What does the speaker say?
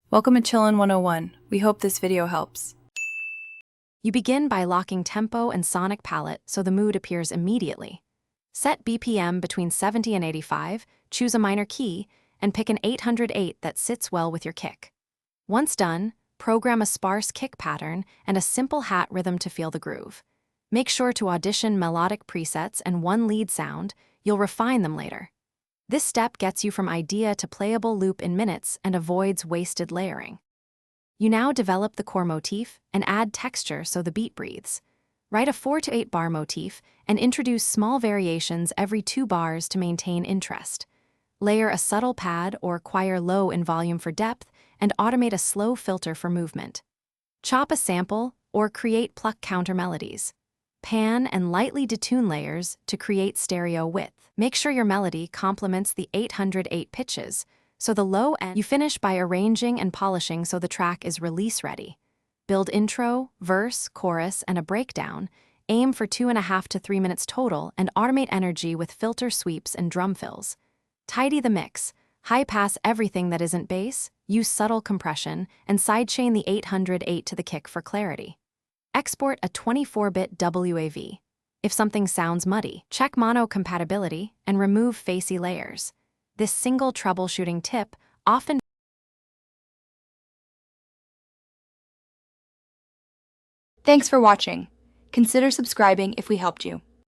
Welcome to Chillin' 101. We hope this video helps. You begin by locking tempo and sonic palette so the mood appears immediately. Set BPM between 70 and 85, choose a minor key, and pick an 808 that sits well with your kick. Once done, program a sparse kick pattern and a simple hat rhythm to feel the groove. Make sure to audition melodic presets and one lead sound. You'll refine them later. This step gets you from idea to playable loop in minutes and avoids wasted layering. You now develop the core motif and add texture so the beat breathes. Write a 4 to 8 bar motif and introduce small variations every 2 bars to maintain interest. Layer a subtle pad or choir low in volume for depth and automate a slow filter for movement. Chop a sample or create pluck counter melodies. Pan and lightly detune layers to create stereo width. Make sure your melody complements the 808 pitches, so the low end. You finish by arranging and polishing so the track is release ready. Build intro, verse, chorus, and a breakdown. Aim for 2.5 to 3 minutes total and automate energy with filter sweeps and drum fills. Tidy the mix. High pass everything that isn't bass, use subtle compression, and sidechain the 808 to the kick for clarity. Export a 24-bit WAV. If something sounds muddy, check mono compatibility and remove facey layers. This single troubleshooting tip often. Thanks for watching. Consider subscribing if we helped you.